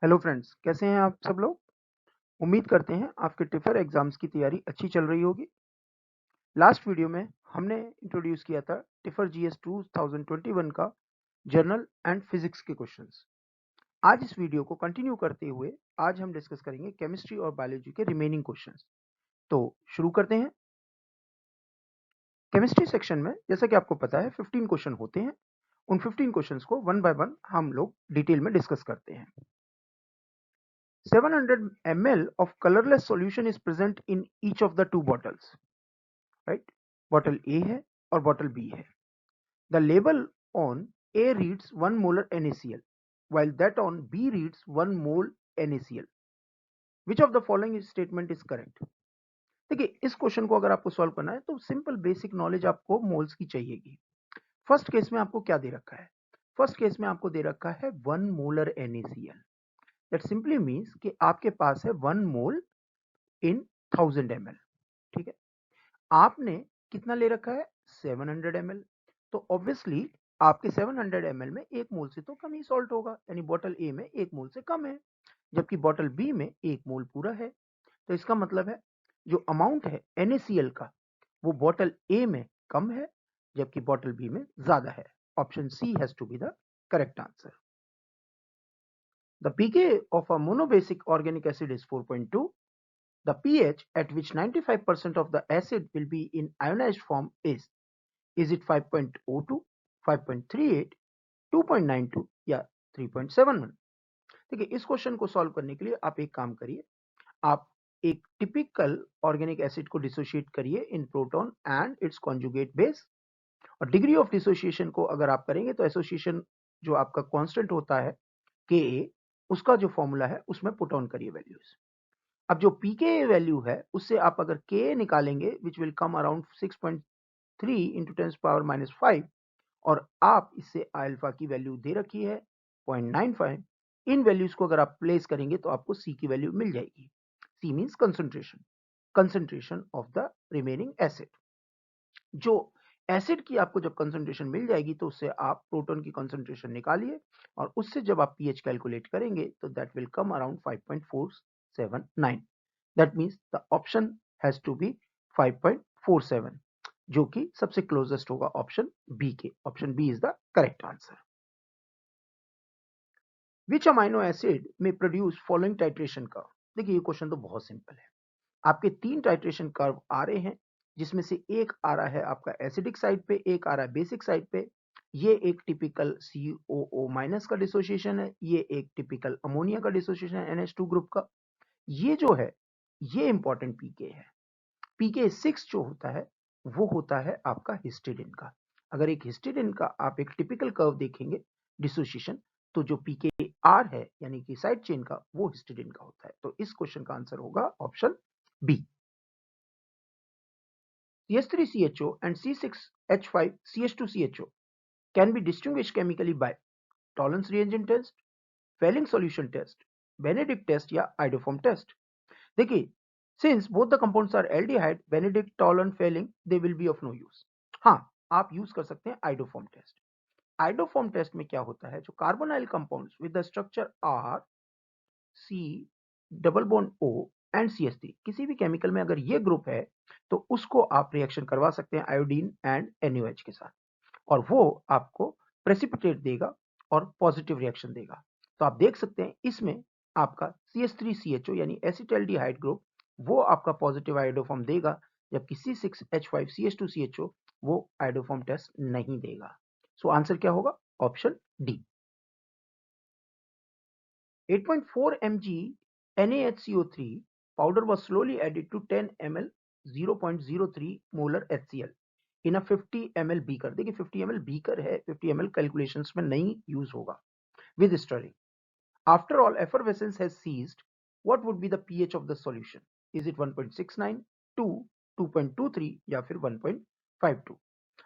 Hello friends, कैसे हैं आप सब लोग? उम्मीद करते हैं आपके टिफर एग्जाम्स की तैयारी अच्छी चल रही होगी। लास्ट वीडियो में हमने इंट्रोड्यूस किया था टिफर जीएस 2021 का जर्नल एंड फिजिक्स के क्वेश्चंस। आज इस वीडियो को कंटिन्यू करते हुए आज हम डिस्कस करेंगे केमिस्ट्री और बायोलॉजी के रिमेनिंग क्वेश्चंस। तो शुरू करते हैं। केमिस्ट्री सेक्शन में जैसा कि आपको पता है 15 क्वेश्चन होते हैं। उन 15 क्वेश्चंस को वन बाय वन हम लोग डिटेल में डिस्कस करते हैं। 700 ml of colorless solution is present in each of the two bottles, right? Bottle A है और bottle B है. The label on A reads 1 molar NaCl, while that on B reads 1 mole NaCl. Which of the following statement is correct? देखिए, इस question को अगर आपको solve करना है तो सिंपल बेसिक नॉलेज आपको मोल्स की चाहिएगी। फर्स्ट केस में आपको क्या दे रखा है? फर्स्ट केस में आपको दे रखा है 1 molar NaCl. That simply means कि आपके पास है 1 मोल इन 1000 ml. ठीक है, आपने कितना ले रखा है 700 ml, तो ऑब्वियसली आपके 700 ml में 1 मोल से तो कम ही सॉल्ट होगा, यानी बॉटल ए में 1 मोल से कम है, जबकि बॉटल बी में 1 मोल पूरा है। तो इसका मतलब है जो अमाउंट है NaCl का वो बॉटल ए में कम है जबकि बॉटल बी में ज्यादा है। Option C has to be the correct answer. The pK of a monobasic organic acid is 4.2. The pH at which 95% of the acid will be in ionized form is it 5.02, 5.38, 2.92 या 3.71? देखिए, इस question को solve करने के लिए आप एक काम करिए, आप एक टिपिकल ऑर्गेनिक एसिड को डिसोशिएट करिए in proton and its conjugate base, और डिग्री ऑफ डिसोसिएशन को अगर आप करेंगे तो एसोसिएशन जो आपका कांस्टेंट होता है Ka, उसका जो फॉर्मूला है उसमें पुट ऑन करिए वैल्यूज। अब जो pK वैल्यू है उससे आप अगर Ka निकालेंगे which will come around 6.3 into 10⁻⁵, और आप इससे अल्फा की वैल्यू दे रखी है 0.95। इन वैल्यूज को अगर आप प्लेस करेंगे तो आपको C की वैल्यू मिल जाएगी। C means concentration of the remaining acid. जो एसिड की आपको जब कंसंट्रेशन मिल जाएगी तो उससे आप प्रोटॉन की कंसंट्रेशन निकालिए, और उससे जब आप पीएच कैलकुलेट करेंगे तो that will come around 5.479। That means the option has to be 5.47, जो कि सबसे क्लोजेस्ट होगा ऑप्शन बी के। Option B is the correct answer. Which amino acid में प्रोड्यूस फॉलोइंग टाइट्रेशन कर्व? देखिए, ये क्वेश्चन तो बहुत सिंपल है। आपके 3 टाइट्रेशन कर्व आ रहे हैं, जिसमें से एक आ रहा है आपका एसिडिक साइड पे, एक आ रहा है बेसिक साइड पे। ये एक टिपिकल COO माइनस का डिसोसिएशन है, ये एक टिपिकल अमोनिया का डिसोसिएशन है NH2 ग्रुप का। ये जो है ये इंपॉर्टेंट पीके है। पीके 6 जो होता है वो होता है आपका हिस्टिडिन का। अगर एक हिस्टिडिन का आप एक टिपिकल कर्व देखेंगे डिसोसिएशन, तो जो पीके आर है यानी कि साइड चेन का, वो हिस्टिडिन का होता है। तो इस क्वेश्चन का आंसर होगा option B. CH3CHO and C6H5CH2CHO can be distinguished chemically by Tollens reagent test, Fehling solution test, Benedict test या iodoform test। देखिए, since both the compounds are aldehyde, Benedict, Tollens, Fehling they will be of no use। हाँ, आप use कर सकते हैं iodoform test। iodoform test में क्या होता है, जो carbonyl compounds with the structure R, C double bond O and CH3, किसी भी केमिकल में अगर ये ग्रुप है तो उसको आप रिएक्शन करवा सकते हैं आयोडीन एंड NaOH के साथ, और वो आपको प्रेसिपिटेट देगा और पॉजिटिव रिएक्शन देगा। तो आप देख सकते हैं इसमें आपका CH3CHO यानी एसिटाल्डिहाइड ग्रुप वो आपका पॉजिटिव आयोडोफॉर्म देगा, जबकि C6H5CH2CHO वो आयोडोफॉर्म टेस्ट नहीं देगा। सो आंसर क्या होगा? Option D. 8.4 mg NaHCO3 powder was slowly added to 10 ml 0.03 molar HCl in a 50 ml beaker। देखिए 50 ml beaker है, 50 ml कैलकुलेशंस में नहीं यूज होगा। with stirring, after all effervescence has ceased, what would be the pH of the solution? Is it 1.69, 2, 2.23 या फिर 1.52?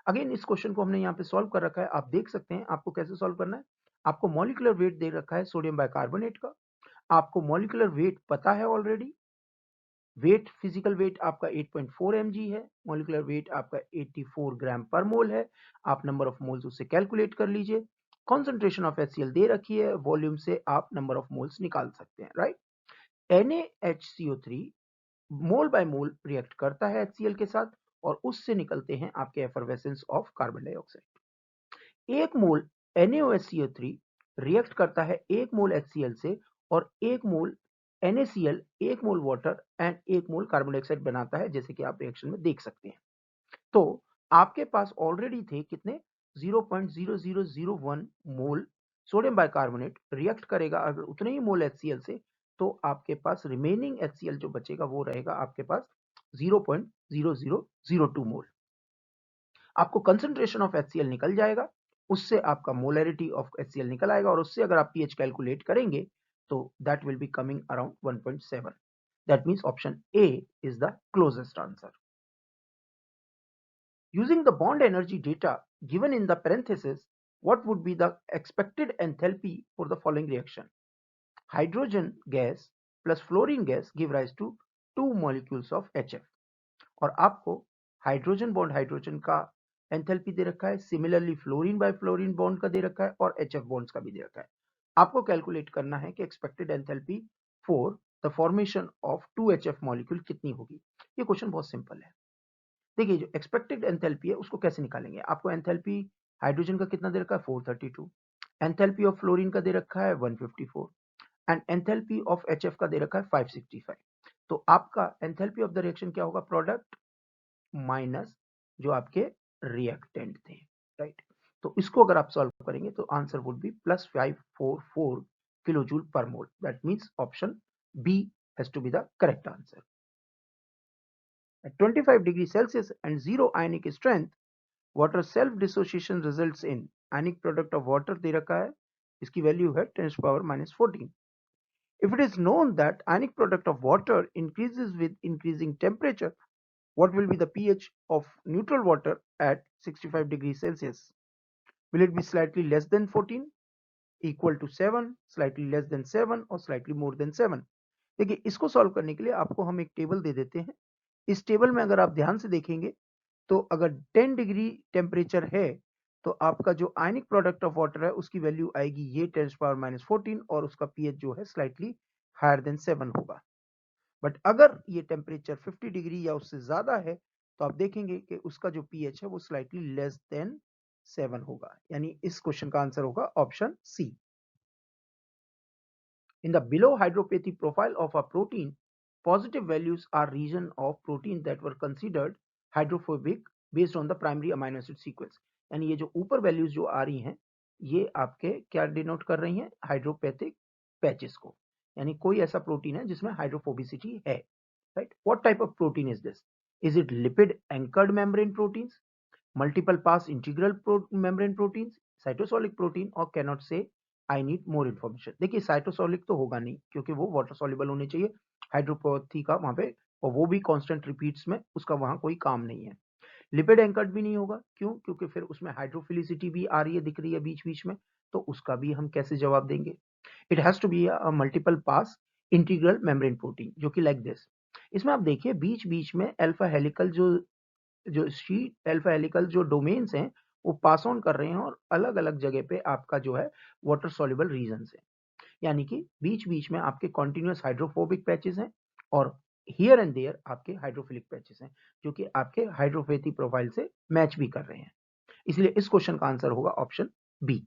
Again इस question को हमने यहाँ पे सॉल्व कर रखा है। आप देख सकते हैं आपको कैसे सॉल्व करना है। आपको मॉलिक्यूलर वेट दे रखा है सोडियम बाइकार्बोनेट का, आपको मॉलिक्यूलर वेट पता है ऑलरेडी। वेट, फिजिकल वेट आपका 8.4 mg है, मॉलिक्यूलर वेट आपका 84 ग्राम पर मोल है। आप नंबर ऑफ मोल्स उससे कैलकुलेट कर लीजिए। कॉन्सेंट्रेशन ऑफ HCl दे रखी है, वॉल्यूम से आप नंबर ऑफ मोल्स निकाल सकते हैं, right. NaHCO3 mole by mole react करता है HCl के साथ और उससे निकलते हैं आपके effervescence of carbon dioxide. 1 mole NaOHCO3 react करता है 1 मोल HCl से और 1 मोल NaCl 1 mole water and 1 mole carbon dioxide बनाता है, जैसे कि आप रिएक्शन में देख सकते हैं। तो आपके पास ऑलरेडी थे कितने 0.0001 मोल सोडियम बाइकार्बोनेट रिएक्ट करेगा अगर उतने ही मोल HCl से, तो आपके पास रिमेनिंग HCl जो बचेगा वो रहेगा आपके पास 0.0002 मोल। आपको कंसंट्रेशन ऑफ HCl निकल जाएगा, उससे आपका मोलैरिटी ऑफ HCl निकल आएगा और उससे अगर आप pH कैलकुलेट करेंगे तो that will be coming around 1.7। That means option A is the closest answer. Using the bond energy data given in the parenthesis, what would be the expected enthalpy for the following reaction? Hydrogen gas plus fluorine gas give rise to 2 molecules of HF। और आपको hydrogen bond hydrogen का enthalpy दे रखा है, similarly fluorine by fluorine bond का दे रखा है और HF बॉन्ड्स का भी दे रखा है। आपको कैलकुलेट करना है कि expected enthalpy for the formation of 2 HF molecule कितनी होगी। ये क्वेश्चन बहुत सिंपल है। देखिए जो एक्सपेक्टेड एंथैल्पी है उसको कैसे निकालेंगे। आपको एंथैल्पी हाइड्रोजन का कितना दे रखा है 432, एंथैल्पी ऑफ फ्लोरीन का दे रखा है 154 एंड एंथैल्पी ऑफ HF का दे रखा है 565। तो आपका एंथैल्पी ऑफ द रिएक्शन क्या होगा, प्रोडक्ट माइनस जो आपके रिएक्टेंट थे, राइट। तो इसको अगर आप सॉल्व करेंगे तो आंसर वुड बी +544 किलोजूल पर mole. That means option B has to be the correct answer. At 25 degrees Celsius and 0 ionic strength, water self dissociation results in ionic product of water दे रखा है, इसकी value है 10⁻⁻14। If it is known that ionic product of water increases with increasing temperature, what will be the pH of neutral water at 65 degrees Celsius? Will it be slightly less than 14, equal to 7, slightly less than 7 और slightly more than 7? देखिए इसको solve करने के लिए आपको हम एक table दे देते हैं। इस टेबल में अगर आप ध्यान से देखेंगे तो अगर 10 डिग्री टेम्परेचर है तो आपका जो आयनिक प्रोडक्ट ऑफ वाटर है उसकी वैल्यू आएगी ये 10⁻⁻14 और उसका पीएच जो है स्लाइटली हायर देन 7 होगा। बट अगर ये टेम्परेचर 50 डिग्री या उससे ज्यादा है तो आप देखेंगे कि उसका जो पीएच है वो स्लाइटली लेस देन 7 होगा। यानी इस क्वेश्चन का आंसर होगा option C. In the below hydropathy profile of a protein, positive values are region of protein that were considered hydrophobic based on the primary amino acid sequence। यानी ये जो ऊपर values जो आ रही हैं ये आपके क्या डिनोट कर रही हैं, हाइड्रोपैथिक पैचेस को। यानी कोई ऐसा प्रोटीन है जिसमें हाइड्रोफोबिसिटी है, right. What type of protein is this? Is it lipid anchored membrane proteins, multiple pass integral membrane proteins, cytosolic protein और cannot say I need more information. देखिए साइटोसोलिक तो होगा नहीं क्योंकि वो वाटर सॉल्युबल होने चाहिए, हाइड्रोपैथी का वहां पे, और वो भी कांस्टेंट रिपीट्स में, उसका वहां कोई काम नहीं है। लिपिड एंकर्ड भी नहीं होगा, क्यों? क्योंकि फिर उसमें हाइड्रोफिलिसिटी भी आ रही है, दिख रही है बीच बीच में, तो उसका भी हम कैसे जवाब देंगे। It has to be a multiple pass integral membrane protein जो कि लाइक दिस। इसमें आप देखिए बीच बीच में अल्फा हेलिकल जो जो शीट अल्फा हेलिकल जो डोमेन्स हैं वो पास ऑन कर रहे हैं और अलग अलग जगह पे आपका जो है वाटर सॉल्युबल रीजन है। यानी कि बीच बीच में आपके कॉन्टिन्यूस हाइड्रोफोबिक पैचेस हैं और हियर एंड देयर आपके हाइड्रोफिलिक पैचेस हैं जो कि आपके हाइड्रोपैथी प्रोफाइल से मैच भी कर रहे हैं। इसलिए इस क्वेश्चन का आंसर होगा option B.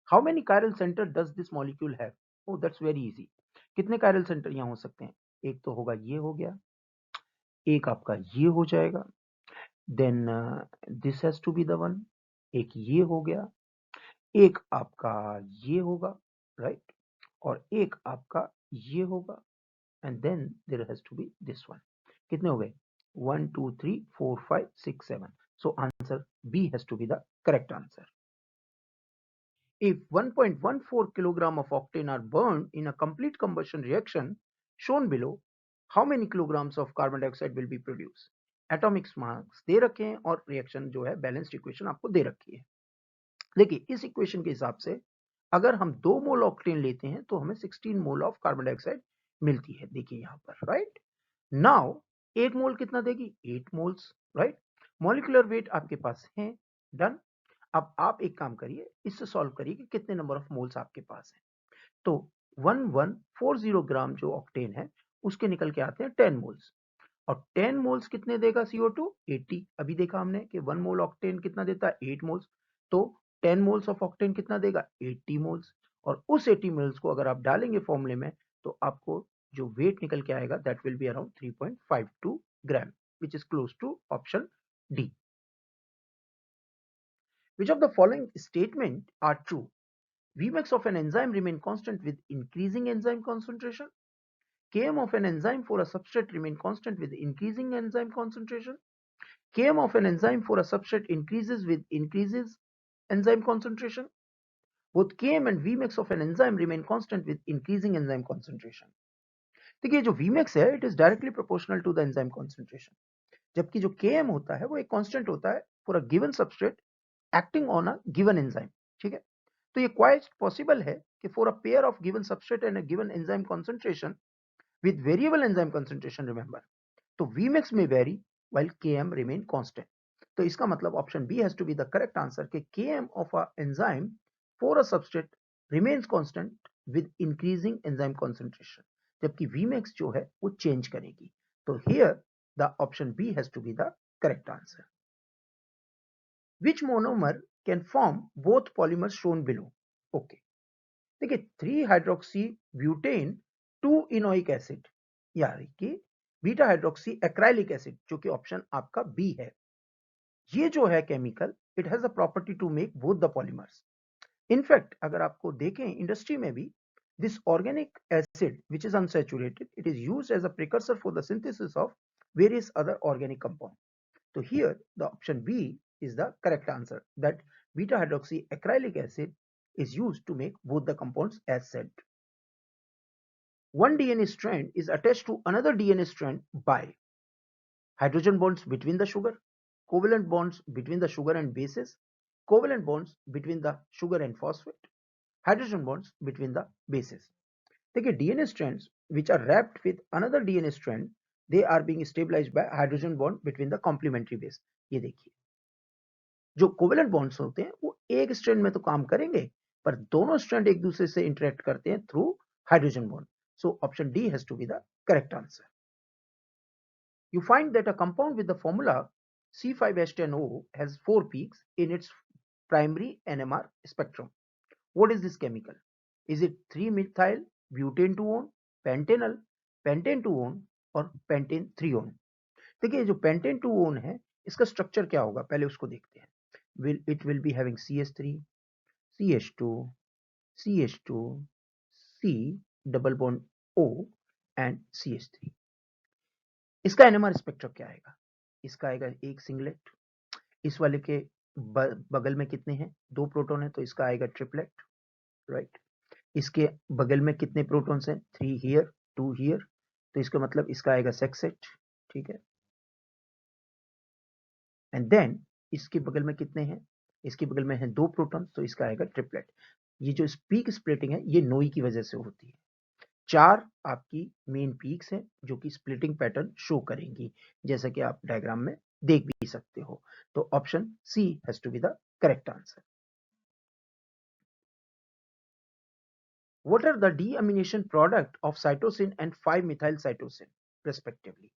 How many chiral centre does this molecule have? Oh that's very easy. कितने कायरल सेंटर यहां हो सकते हैं? एक तो होगा ये हो गया, एक आपका ये हो जाएगा, then this has to be the one, एक ये हो गया, एक आपका ये होगा, राइट, और एक आपका ये होगा and then there has to be this one. कितने हो गए? 1 2 3 4 5 6 7। So answer B has to be the correct answer. If 1.14 kilogram of octane are burned in a complete combustion reaction shown below, how many kilograms of carbon dioxide will be produced? Atomic marks दे रखे हैं और reaction जो है balanced equation आपको दे रखी है। देखिए इस इक्वेशन के हिसाब से अगर हम 2 मोल ऑक्टेन लेते हैं तो हमें 16 मोल ऑफ कार्बन डाइऑक्साइड मिलती है। देखिए यहां पर, राइट। नाउ 1 मोल कितना देगी? 8 मोल्स, राइट। मॉलिक्यूलर वेट आपके पास है, डन। अब आप एक काम करिए, इससे सॉल्व करिए कि कितने नंबर ऑफ मोल्स आपके पास है। तो 1140 ग्राम जो ऑक्टेन है उसके निकल के आते हैं 10 मोल्स, और 10 मोल्स कितने देगा CO2? 80। अभी देखा हमने कि 1 मोल ऑक्टेन कितना देता है? 8 मोल्स। तो 10 मोल्स ऑफ ऑक्टेन कितना देगा? 80 मोल्स। और उस 80 मोल्स को अगर आप डालेंगे फॉर्मूले में तो आपको जो वेट निकल के आएगा that will be around 3.52 gram, which is close to option D. Which of the following statement are true? Vmax of an enzyme remain constant with increasing enzyme concentration. Km of an enzyme for a substrate remain constant with increasing enzyme concentration. Km of an enzyme for a substrate increases with increases enzyme concentration. Both Km and Vmax of an enzyme remain constant with increasing enzyme concentration. देखिए जो Vmax है it is directly proportional to the enzyme concentration, जबकि जो Km होता है वो एक constant होता है for a given substrate acting on a given enzyme. ठीक है, तो ये quite possible है कि for a pair of given substrate and a given enzyme concentration with variable enzyme concentration, remember, तो Vmax may vary while Km remain constant. तो इसका मतलब option B has to be the correct answer कि Km of a enzyme for a substrate remains constant with increasing enzyme concentration, जबकि Vmax जो है वो change करेगी. तो here the option B has to be the correct answer. Which monomer can form both polymers shown below? Okay, देखिए 3 hydroxy butane 2 इनोइक acid यानी कि beta hydroxy acrylic acid जो कि ऑप्शन आपका बी है. ये जो है chemical it has a property to make both the polymers. In fact अगर आपको देखें इंडस्ट्री में भी this organic acid which is unsaturated it is used as a precursor for the synthesis of various other organic compound. तो here the option B is the correct answer, that beta hydroxy acrylic acid is used to make both the compounds as said. One DNA strand is attached to another DNA strand by hydrogen bonds between the sugar, covalent bonds between the sugar and bases, covalent bonds between the sugar and phosphate, hydrogen bonds between the bases. देखिए DNA strands which are wrapped with another DNA strand, they are being stabilized by hydrogen bond between the complementary base. ये देखिए जो covalent bonds होते हैं वो एक strand में तो काम करेंगे पर दोनों स्ट्रैंड एक दूसरे से इंटरेक्ट करते हैं through hydrogen bond. So option D has to be the correct answer. You find that a compound with the formula C5H10O has 4 peaks in its primary NMR spectrum. What is this chemical? Is it 3-methyl butane 2-one, pentanal, pentane 2-one और pentane 3-one? देखिए जो pentane 2-one है इसका structure क्या होगा पहले उसको देखते हैं. It will be having CH3, CH2, CH2, C double bond O and CH3. इसका एनएमआर स्पेक्ट्रम क्या आएगा? इसका आएगा एक सिंगलेट. इस वाले के बगल में कितने हैं? 2 प्रोटॉन है तो इसका आएगा ट्रिपलेट, राइट. इसके बगल में कितने प्रोटॉन्स हैं? 3 हियर 2 हियर, तो इसका मतलब इसका आएगा सेक्सेट. ठीक है, एंड देन इसके बगल में कितने हैं? इसके बगल में है 2 प्रोटॉन तो इसका आएगा ट्रिपलेट. ये जो पीक स्प्लिटिंग है ये नोई की वजह से होती है. 4 आपकी मेन पीक्स हैं जो कि स्प्लिटिंग पैटर्न शो करेंगी जैसा कि आप डायग्राम में देख भी सकते हो. तो option C has to be the correct answer. What are the deamination product of cytosine and 5-methyl cytosine respectively?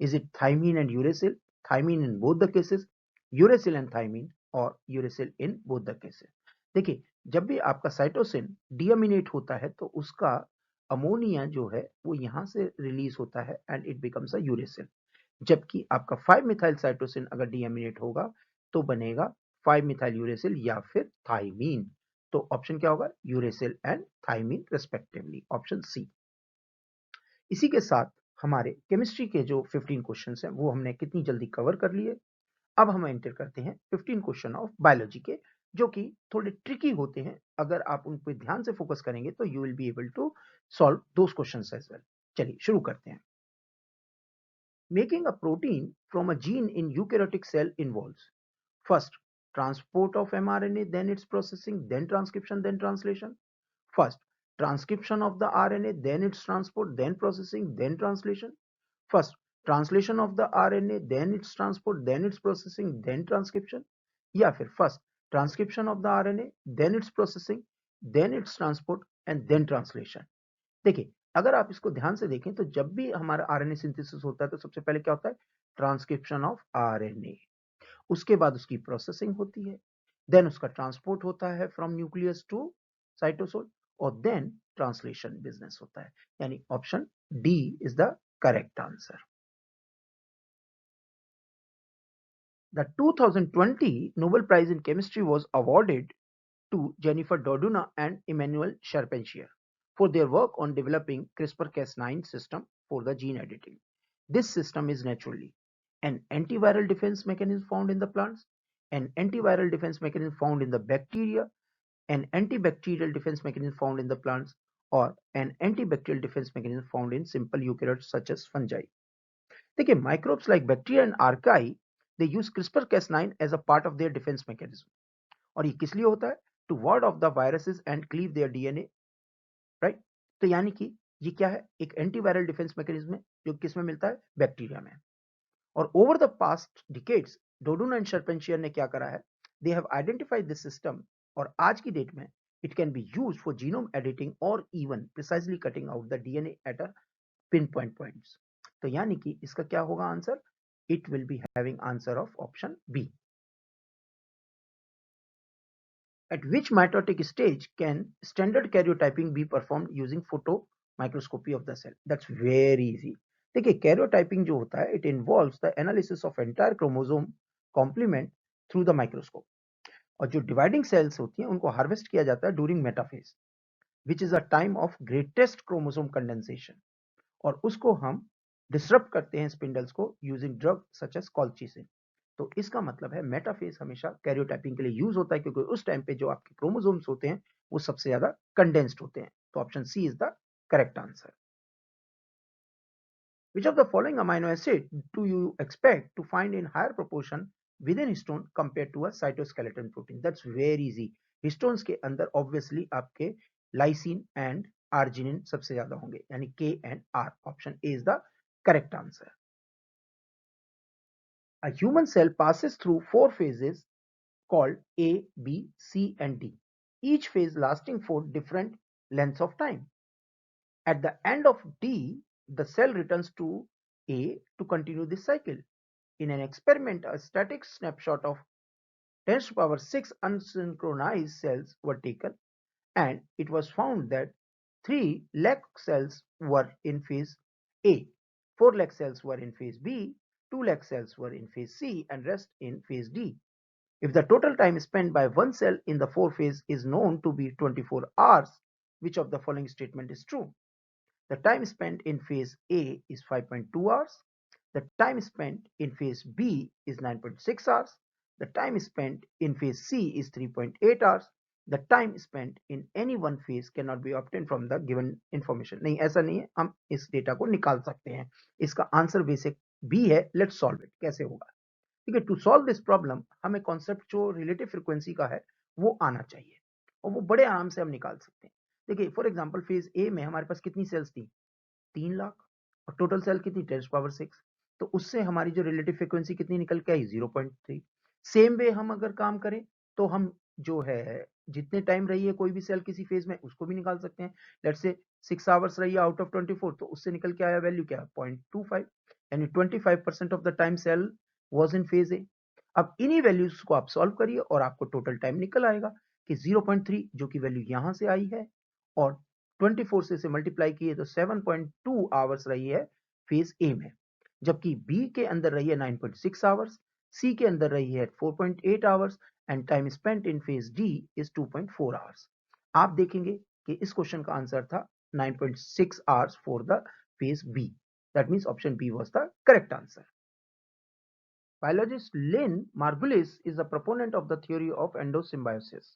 Is it thymine and uracil, thymine in both the cases, uracil and thymine और uracil in both the cases? देखिए जब भी आपका cytosine डीअमीनेट होता है तो उसका ammonia जो है वो यहाँ से रिलीज होता है and it becomes a uracil, जबकि आपका 5-मिथाइल साइटोसिन अगर डीअमीनेट होगा तो बनेगा 5-मिथाइल यूरेसिल या फिर थाइमीन. तो ऑप्शन क्या होगा? Uracil and thymine respectively, option C. इसी के साथ हमारे केमिस्ट्री के जो 15 क्वेश्चंस हैं वो हमने कितनी जल्दी कवर कर लिए. अब हम एंटर करते हैं 15 क्वेश्चन ऑफ बायोलॉजी के जो कि थोड़े ट्रिकी होते हैं. अगर आप उन पर ध्यान से फोकस करेंगे तो you will be able to solve those questions as well. चलिए शुरू करते हैं. Making a protein from a gene in eukaryotic cell involves first transport of mRNA, then its processing, then transcription, then translation. First transcription of the RNA, then its transport, then processing, then translation. First translation of the RNA, then its transport, then its processing, then transcription. या फिर first transcription of the RNA, then its processing, then its transport and then translation. देखिए, अगर आप इसको ध्यान से देखें तो जब भी हमारा आरएनए सिंथेसिस होता है तो सबसे पहले क्या होता है? Transcription of RNA. उसके बाद उसकी प्रोसेसिंग होती है, देन उसका ट्रांसपोर्ट होता है फ्रॉम न्यूक्लियस टू साइटोसोल, और देन ट्रांसलेशन बिजनेस होता है। यानी option D is the correct answer. The 2020 Nobel Prize in Chemistry was awarded to Jennifer Doudna and Emmanuel Charpentier for their work on developing CRISPR-Cas9 system for the gene editing. This system is naturally an antiviral defense mechanism found in the plants, an antiviral defense mechanism found in the bacteria, an antibacterial defense mechanism found in the plants, or an antibacterial defense mechanism found in simple eukaryotes such as fungi. देखिए, microbes like bacteria and archaea, they use CRISPR-Cas9 as a part of their defense mechanism. और ये किस लिए होता है? To ward off the viruses and cleave their DNA, right? तो यानी कि ये क्या है? एक एंटीवायरल डिफेंस मैकेनिज्म है जो किस में मिलता है? बैक्टीरिया में। और over the past decades Doudna and Charpentier ने क्या करा है? They have identified this system, और आज की डेट में it can be used for genome editing और even precisely cutting out the DNA at a pin points. तो यानी कि इसका क्या होगा answer? It will be having answer of option B. At which mitotic stage can standard karyotyping be performed using photo microscopy of the cell? That's very easy. देखिए, karyotyping जो होता है, it involves the analysis of entire chromosome complement through the microscope. और जो dividing cells होती हैं उनको harvest किया जाता है during metaphase, which is a time of greatest chromosome condensation. और उसको हम disrupt करते हैं spindles को using drug such as colchicine. तो इसका मतलब है मेटाफेज हमेशा कैरियोटाइपिंग के लिए यूज होता है, क्योंकि उस टाइम पे जो आपके क्रोमोसोम्स होते हैं वो सबसे ज्यादा कंडेंस्ड होते हैं। तो option C is the correct answer. Which of the following amino acid do you expect to find in higher proportion within histone compared to a cytoskeleton protein? That's very easy. Histones के अंदर obviously आपके lysine and arginine सबसे ज्यादा होंगे, यानी K and R. Option A is the correct answer. A human cell passes through 4 phases called A, B, C, and D, each phase lasting for different lengths of time. At the end of D, the cell returns to A to continue this cycle. In an experiment, a static snapshot of 10 to the power 6 unsynchronized cells were taken, and it was found that 3 lakh cells were in phase A, 4 lakh cells were in phase B, 2 lakh cells were in phase C, and rest in phase D. If the total time spent by one cell in the 4 phase is known to be 24 hours, which of the following statement is true? The time spent in phase A is 5.2 hours. The time spent in phase B is 9.6 hours. The time spent in phase C is 3.8 hours. The time spent in any one phase cannot be obtained from the given information. नहीं, ऐसा नहीं है, हम इस data को निकाल सकते हैं। इसका आंसर बेसिक बी है। Let's solve it. कैसे होगा? ठीक है, टू सॉल्व दिस प्रॉब्लम हमें कॉन्सेप्ट जो रिलेटिव फ्रीक्वेंसी का है वो आना चाहिए, और वो बड़े आराम से हम निकाल सकते हैं। देखिए, फॉर एग्जांपल फेज ए में हमारे पास कितनी सेल्स थी? 3 लाख, और टोटल सेल कितनी? 10 to the power 6। तो उससे हमारी जो रिलेटिव फ्रीक्वेंसी कितनी निकल के आई? 0.3। सेम वे हम अगर काम करें तो हम जो है जितने टाइम रही है कोई भी सेल किसी फेज में उसको भी निकाल सकते हैं। लेट्स से 6 आवर्स रही है आउट ऑफ 24, तो उससे निकल के आया वैल्यू क्या? 0.25, यानी 25% of the time cell was in phase A. अब इन्हीं वैल्यूज को आप सॉल्व करिए और आपको टोटल टाइम निकल आएगा कि 0.3 जो कि वैल्यू यहां से आई है, और 24 से इसे मल्टीप्लाई किए तो 7.2 आवर्स रही है फेज ए में, जबकि बी के अंदर रही है 9.6 आवर्स, सी के अंदर रही है 4.8 hours, and time spent in phase D is 2.4 hours. आप देखेंगे कि इस क्वेश्चन का आंसर था 9.6 hours for the phase B. That means option B was the correct answer. Biologist Lynn Margulis is a proponent of the theory of endosymbiosis,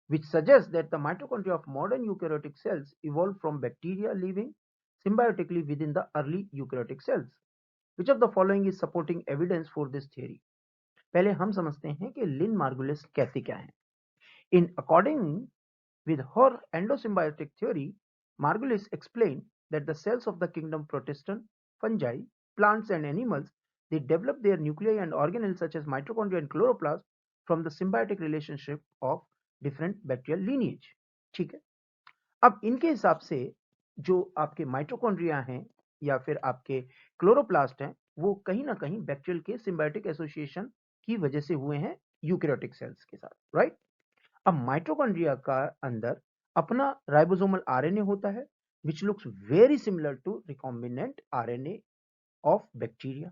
which suggests that the mitochondria of modern eukaryotic cells evolved from bacteria living symbiotically within the early eukaryotic cells. Which of the following is supporting evidence for this theory? पहले हम समझते हैं कि लिन Margulis कहते क्या हैं। In according with her endosymbiotic theory, Margulis explained that the cells of the kingdom Protestant, fungi, plants and animals, they develop their nuclei and organelles such as mitochondria and chloroplast from the symbiotic relationship of different bacterial lineage. ठीक है, अब इनके हिसाब से जो आपके mitochondria हैं या फिर आपके क्लोरोप्लास्ट हैं, वो कहीं ना कहीं बैक्टीरियल के सिम्बायोटिक एसोसिएशन की वजह से हुए हैं यूकैरियोटिक सेल्स के साथ, राइट। अब माइटोकॉन्ड्रिया का अंदर अपना राइबोसोमल आरएनए होता है which looks very similar to recombinant RNA of bacteria,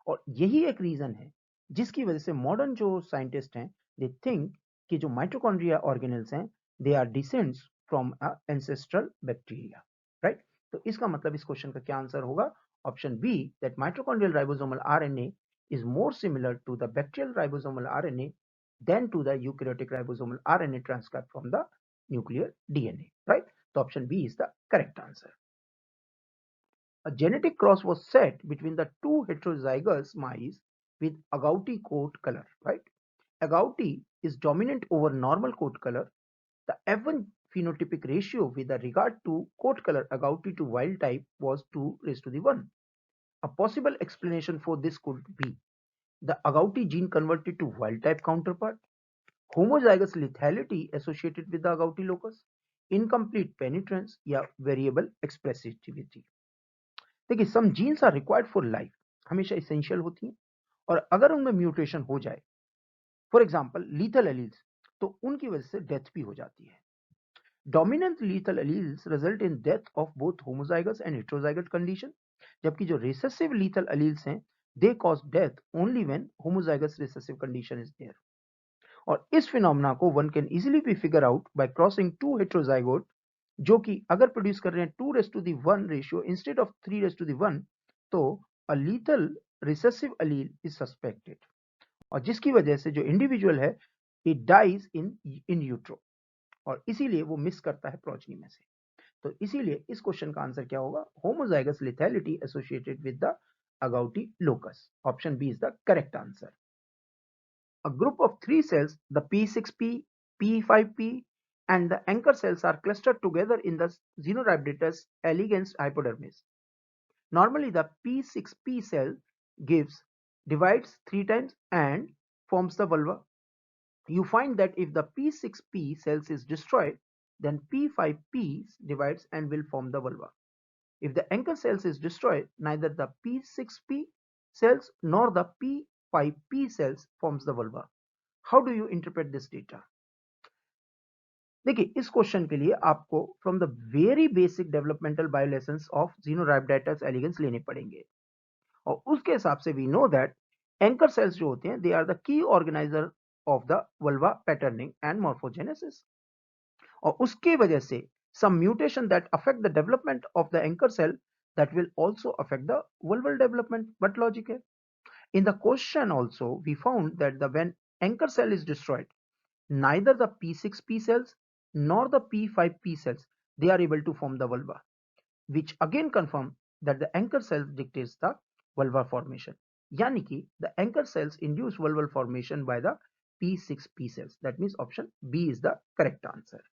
और यही एक रीजन है जिसकी वजह से मॉडर्न जो साइंटिस्ट हैं दे थिंक कि जो माइटोकॉन्ड्रिया ऑर्गेनेल्स हैं they are descends from a ancestral bacteria, right. तो इसका मतलब इस क्वेश्चन का क्या आंसर होगा? Option B, that mitochondrial ribosomal RNA is more similar to the bacterial ribosomal RNA than to the eukaryotic ribosomal RNA transcribed from the nuclear DNA, right? So option B is the correct answer. A genetic cross was set between the two heterozygous mice with agouti coat color, right? Agouti is dominant over normal coat color. The F1 phenotypic ratio with regard to coat color agouti to wild type was 2:1. A possible explanation for this could be the agouti gene converted to wild type counterpart, homozygous lethality associated with the agouti locus, incomplete penetrance या variable expressivity. देखिए, some genes are required for life, हमेशा essential होती हैं, और अगर उनमें mutation हो जाए, फॉर एग्जांपल लीथल एलील्स, तो उनकी वजह से डेथ भी हो जाती है. Dominant lethal alleles result in death of both homozygous and heterozygous condition, जबकि जो रिसेसिव लीथल एलील्स हैं they cause death only when homozygous recessive condition is there. और इस फिनोमेना को one can easily be figure out by crossing two heterozygote, जो कि अगर produce कर रहे हैं 2:1 रेशियो इंस्टेड ऑफ 3:1, तो a lethal recessive allele is suspected, और जिसकी वजह से जो इंडिविजुअल है इट डाइज इन यूट्रो, और इसीलिए वो मिस करता है प्रोजनी में से. तो इसीलिए इस क्वेश्चन का आंसर क्या होगा? Homozygous lethality associated with the agouti locus. Option B is the correct answer. A group of three cells, the P6P, P5P, and the anchor cells are clustered together in the Xenorhabditis elegans hypodermis. Normally, the P6P cell divides 3 times and forms the vulva. You find that if the P6P cells is destroyed, then P5P divides and will form the vulva. If the anchor cells is destroyed, neither the P6P cells nor the P5P cells forms the vulva. How do you interpret this data? देखिए, इस question के लिए आपको from the very basic developmental bio lessons of Xenorhabditis elegans लेने पड़ेंगे, और उसके हिसाब से we know that anchor cells जो होते हैं they are the key organizer of the vulva patterning and morphogenesis, और उसके वजह से some mutation that affect the development of the anchor cell that will also affect the vulval development. What logic है? In the question also we found that when anchor cell is destroyed, neither the P6P cells nor the P5P cells they are able to form the vulva, which again confirm that the anchor cells dictates the vulvar formation. यानी कि the anchor cells induce vulval formation by the P6P cells. That means option B is the correct answer.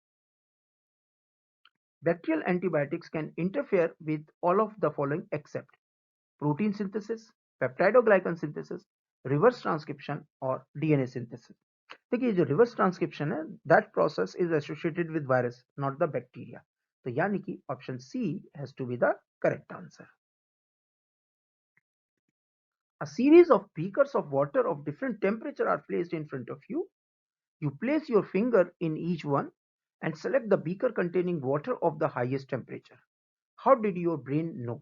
Bacterial antibiotics can interfere with all of the following except protein synthesis, peptidoglycan synthesis, reverse transcription और DNA synthesis. देखिए, जो reverse transcription है that process is associated with virus not the bacteria, तो यानी कि option C has to be the correct answer. A series of beakers of water of different temperature are placed in front of you. You place your finger in each one and select the beaker containing water of the highest temperature. How did your brain know?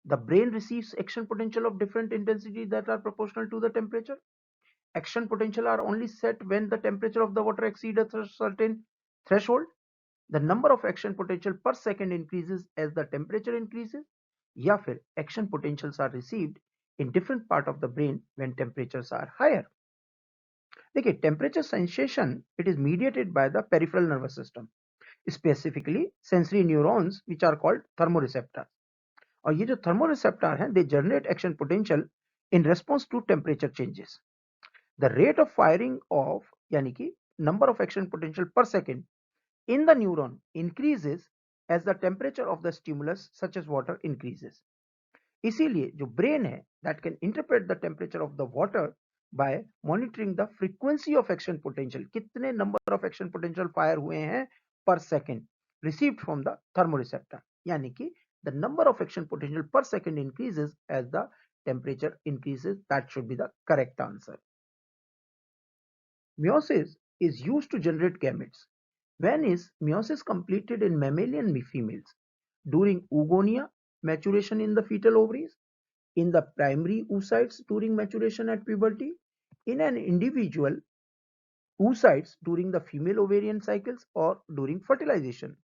The brain receives action potential of different intensity that are proportional to the temperature. Action potential are only set when the temperature of the water exceeds a certain threshold. The number of action potential per second increases as the temperature increases, या फिर action potentials are received in different part of the brain when temperatures are higher. देखिए, temperature sensation it is mediated by the peripheral nervous system, specifically sensory neurons which are called thermoreceptors. और ये जो thermoreceptor हैं they generate action potential in response to temperature changes. The rate of firing of यानी कि number of action potential per second in the neuron increases as the temperature of the stimulus such as water increases. इसीलिए जो brain है that can interpret the temperature of the water by monitoring the frequency of action potential, कितने number of action potential fire हुए हैं per second received from the thermoreceptor, यानी कि the number of action potential per second increases as the temperature increases. That should be the correct answer. Meiosis is used to generate gametes. When is meiosis completed in mammalian females? During oogonia, maturation in the fetal ovaries, in the primary oocytes during maturation at puberty, in an individual oocytes during the female ovarian cycles, or during fertilization.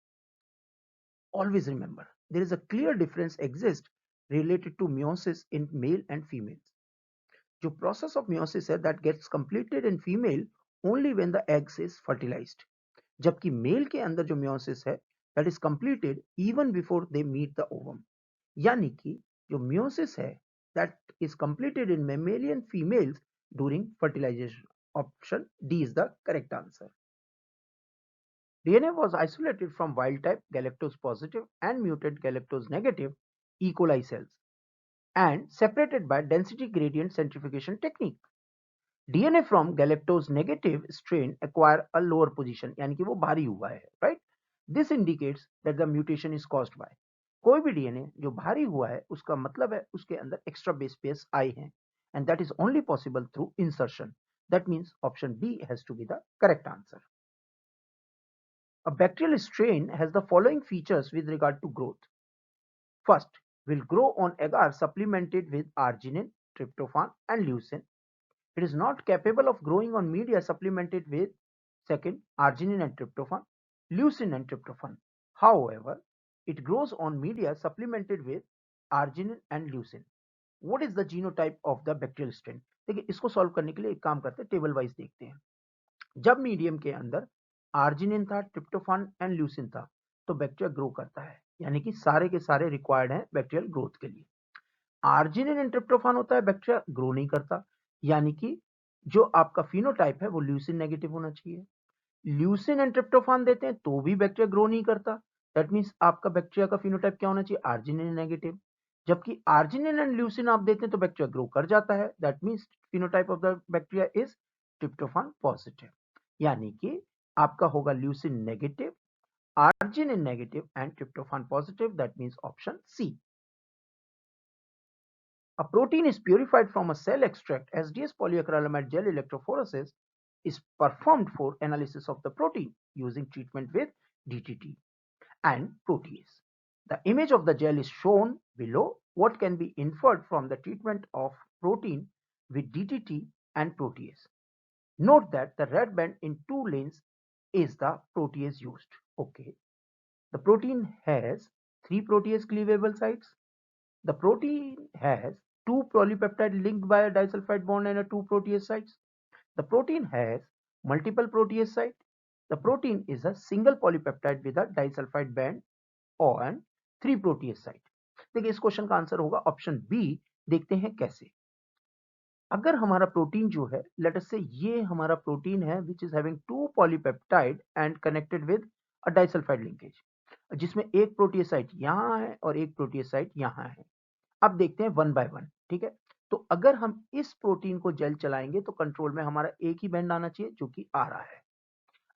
Always remember, there is a clear difference exists related to meiosis in male and females. जो process of meiosis है that gets completed in female only when the eggs is fertilized, जबकि mail के अंदर जो meiosis है that is completed even before they meet the ovum, यानी कि जो meiosis है that is completed in mammalian females during fertilization. Option D is the correct answer. DNA was isolated from wild type galactose positive and mutant galactose negative E. coli cells and separated by density gradient centrifugation technique. DNA from galactose negative strain acquire a lower position, यानी कि वो भारी हुआ है, right? This indicates that the mutation is caused by. कोई भी DNA जो भारी हुआ है उसका मतलब है उसके अंदर extra base pairs आए हैं, and that is only possible through insertion. That means option B has to be the correct answer. A bacterial strain has the following features with regard to growth. First, will grow on agar supplemented with arginine, tryptophan and leucine. It is not capable of growing on media supplemented with, second, arginine and tryptophan, leucine and tryptophan. However, it grows on media supplemented with arginine and leucine. What is the genotype of the bacterial strain? देखिए इसको solve करने के लिए एक काम करते हैं, table wise देखते हैं. जब मीडियम के अंदर आर्जिनिन था, ट्रिप्टोफान एंड ल्यूसिन था, तो बैक्टीरिया ग्रो करता है, यानी कि सारे के सारे रिक्वायर्ड हैं बैक्टीरियल ग्रोथ के लिए. आर्जिनिन एंड ट्रिप्टोफान होता है, बैक्टीरिया ग्रो नहीं करता, यानी कि जो आपका फिनोटाइप है वो ल्यूसिन नेगेटिव होना चाहिए. ल्यूसिन एंड ट्रिप्टोफान देते हैं तो भी बैक्टीरिया ग्रो नहीं करता, दैट मीन्स आपका बैक्टीरिया का फिनोटाइप क्या होना चाहिए, आर्जिनिन नेगेटिव. जबकि आर्जिनिन एंड ल्यूसिन आप देते हैं तो बैक्टीरिया ग्रो कर जाता है, that means phenotype of the bacteria is tryptophan positive, यानी कि आपका होगा leucine negative, arginine negative and tryptophan positive. That means option C. A protein is purified from a cell extract. SDS polyacrylamide gel electrophoresis is performed for analysis of the protein using treatment with DTT and protease. The image of the gel is shown below. What can be inferred from the treatment of protein with DTT and protease? Note that the red band in 2 lanes is the protease used. Okay. The protein has 3 protease cleavable sites. The protein has 2 polypeptide linked by a disulfide bond and a 2 protease sites. The protein has multiple protease sites. The protein is a single polypeptide with a disulfide band और 3 protease site. देखिए इस question का answer होगा option B. देखते हैं कैसे. अगर हमारा प्रोटीन जो है, लेट अस से ये हमारा प्रोटीन है which is having 2 polypeptide and connected with a disulphide linkage, जिसमें एक प्रोटीज साइट यहाँ है और एक प्रोटीज साइट यहाँ है. अब देखते हैं वन बाय वन. ठीक है, तो अगर हम इस प्रोटीन को जेल चलाएंगे तो कंट्रोल में हमारा एक ही बैंड आना चाहिए जो कि आ रहा है.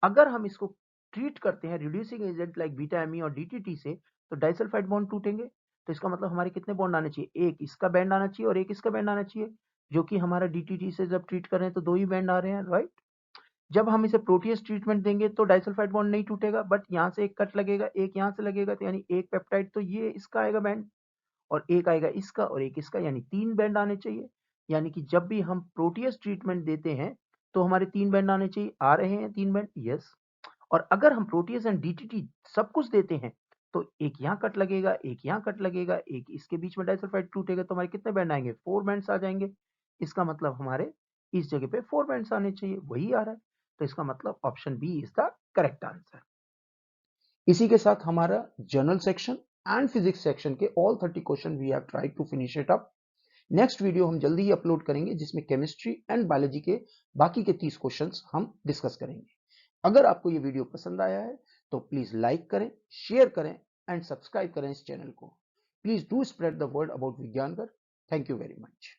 अगर हम इसको ट्रीट करते हैं reducing agent like beta ME और डीटीटी से, तो डाइसल्फाइड बॉन्ड टूटेंगे, तो इसका मतलब हमारे कितने बॉन्ड आने चाहिए, एक इसका बैंड आना चाहिए और एक इसका बैंड आना चाहिए, जो कि हमारा डीटीटी से जब ट्रीट कर रहे हैं तो 2 ही बैंड आ रहे हैं, राइट. जब हम इसे प्रोटीज ट्रीटमेंट देंगे तो डाइसल्फाइड बॉन्ड नहीं टूटेगा, बट यहाँ से एक कट लगेगा, एक यहाँ से लगेगा, तो यानी एक पेप्टाइड तो ये इसका आएगा बैंड और एक आएगा इसका और एक इसका, यानी 3 बैंड आने चाहिए. यानी कि जब भी हम प्रोटीज ट्रीटमेंट देते हैं तो हमारे 3 बैंड आने चाहिए. आ रहे हैं 3 बैंड, यस. और अगर हम प्रोटीज एंड डीटीटी सब कुछ देते हैं तो एक यहाँ कट लगेगा, एक यहाँ कट लगेगा, एक इसके बीच में डाइसल्फाइड टूटेगा, तो हमारे कितने बैंड आएंगे, 4 बैंड्स आ जाएंगे. इसका मतलब हमारे इस जगह पे 4 बैंड्स आने चाहिए, वही आ रहा है, तो इसका मतलब option B is the correct answer. इसी के साथ हमारा general section and physics section के all 30 question we have tried to finish it up. Next video हम जल्दी ही अपलोड करेंगे जिसमें केमिस्ट्री एंड बायोलॉजी के बाकी के 30 क्वेश्चंस हम डिस्कस करेंगे. अगर आपको ये वीडियो पसंद आया है तो प्लीज लाइक करें, शेयर करें एंड सब्सक्राइब करें इस चैनल को. Please do spread the word about Vigyannagar. Thank you very much.